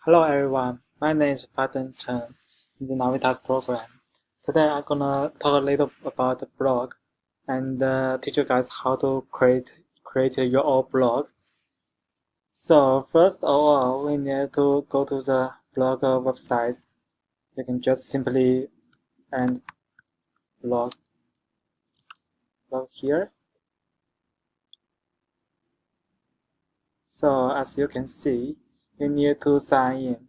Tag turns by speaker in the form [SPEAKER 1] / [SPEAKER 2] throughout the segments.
[SPEAKER 1] Hello everyone, my name is Faden Chen in the Navitas program. Today I'm gonna talk a little about the blog and teach you guys how to create your own blog. So first of all, we need to go to the blog website. You can just simply and blog here. So as you can see, you need to sign in.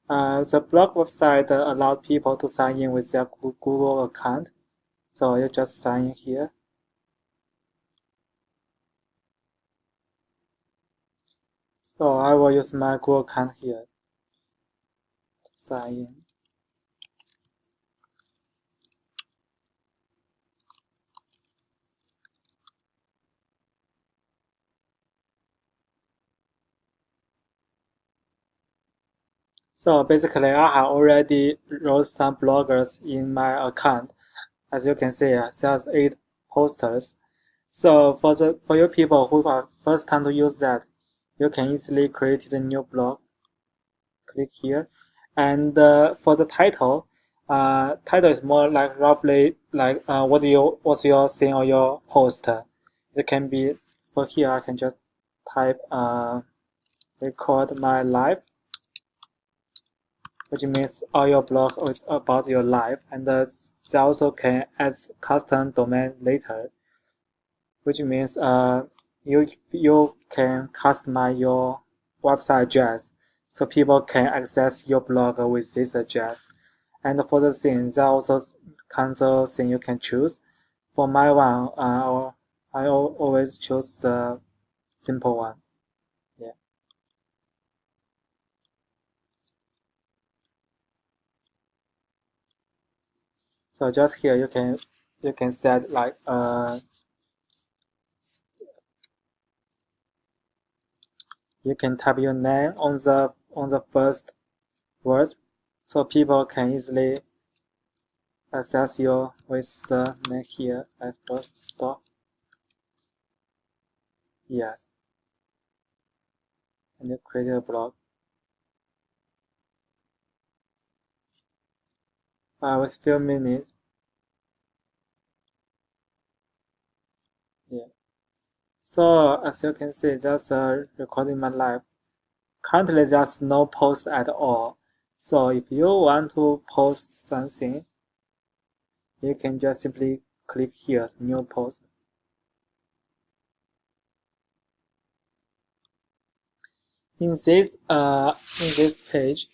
[SPEAKER 1] The blog website allows people to sign in with their Google account. So you just sign in here. So I will use my Google account here to sign in. So basically, I have already wrote some bloggers in my account. As you can see, there's 8 posters. So for your people who are first time to use that, you can easily create a new blog. Click here, and for the title, title is more like roughly like what's your thing or your post. It can be for here. I can just type record my life, which means all your blog is about your life, and they also can add custom domain later, which means you can customize your website address so people can access your blog with this address. And for the theme, there are also kinds of things you can choose. For my one, I always choose the simple one. Yeah. So just here you can set like you can type your name on the first word, so people can easily access you with the name here. Let's stop. Yes, and you create a blog. With few minutes. Yeah. So as you can see, that's recording my life. Currently, there's no post at all. So if you want to post something, you can just simply click here, new post. In this page,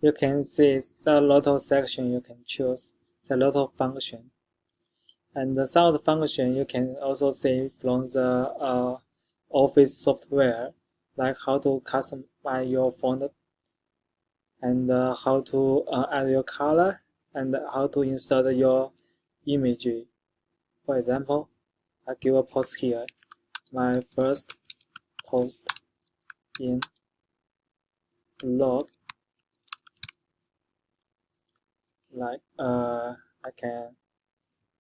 [SPEAKER 1] you can see there are a lot of sections you can choose. There are a lot of function, and some of the function you can also see from the Office software, like how to customize your font and how to add your color and how to insert your image. For example, I give a post here, my first post in blog, like I can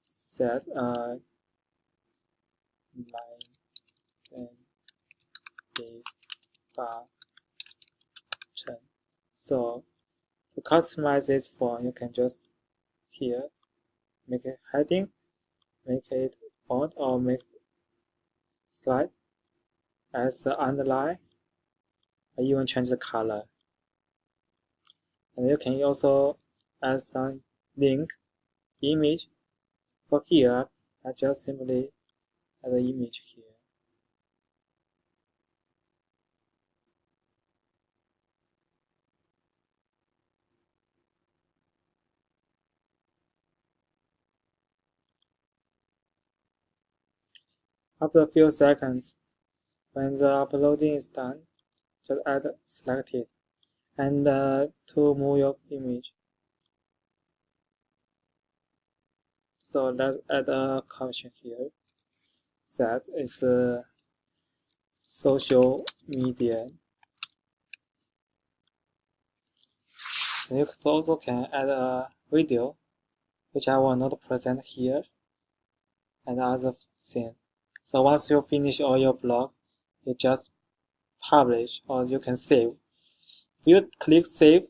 [SPEAKER 1] set my name is Chen. So to customize this font, you can just here make it heading, make it font, or make slide as the underline. I even change the color. And you can also add some link image. For here, I just simply add the image here. After a few seconds, when the uploading is done, just add selected and to move your image. So let's add a caption here. That is social media. And you also can add a video, which I will not present here, and other things. So once you finish all your blog, you just publish or you can save. you click save,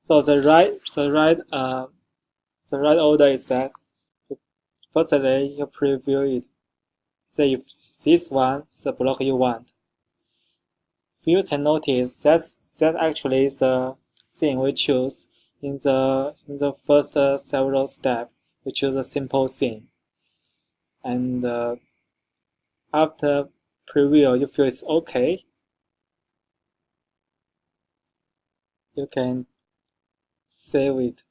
[SPEAKER 1] so the right order is that firstly you preview it. Say if this one is the block you want. You can notice that's actually the thing we choose in the first several steps. We choose a simple thing, and after preview you feel it's okay, you can save it.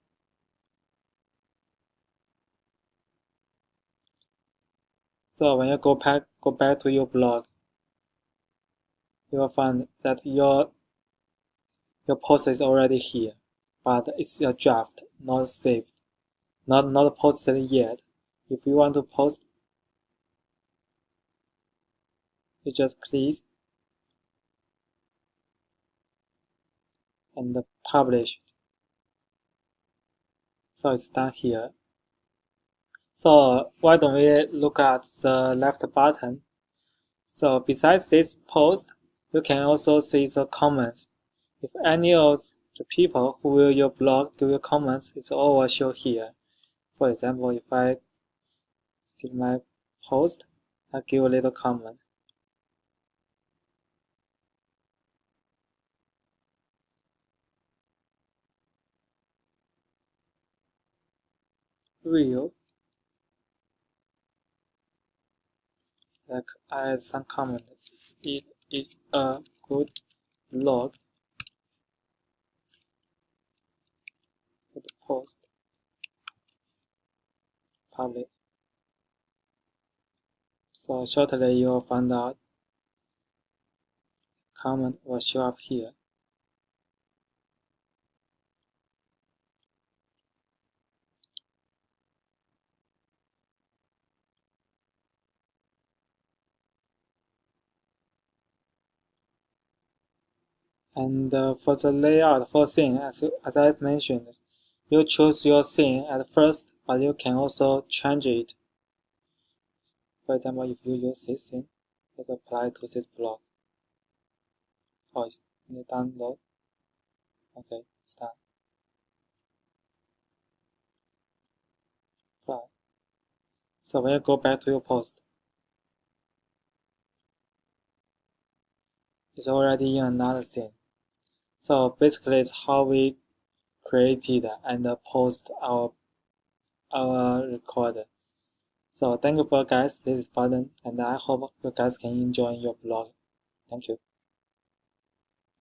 [SPEAKER 1] So when you go back to your blog, you will find that your post is already here, but it's a draft, not saved, not posted yet. If you want to post, you just click and publish. So it's done here. So why don't we look at the left button? So besides this post, you can also see the comments. If any of the people who will your blog do your comments, it's all will show here. For example, if I see my post, I give a little comment. Real. Like I add some comment. It is a good blog. Good post. Public. So shortly you will find out comment will show up here. And for the layout for scene, as I mentioned, you choose your scene at first, but you can also change it. For example, if you use this scene, let's apply to this block. Oh, it's download. Okay, it's done. Apply. So when you go back to your post, it's already in another scene. So basically, it's how we created and post our recorder. So thank you for guys. This is Faden, and I hope you guys can enjoy your blog. Thank you.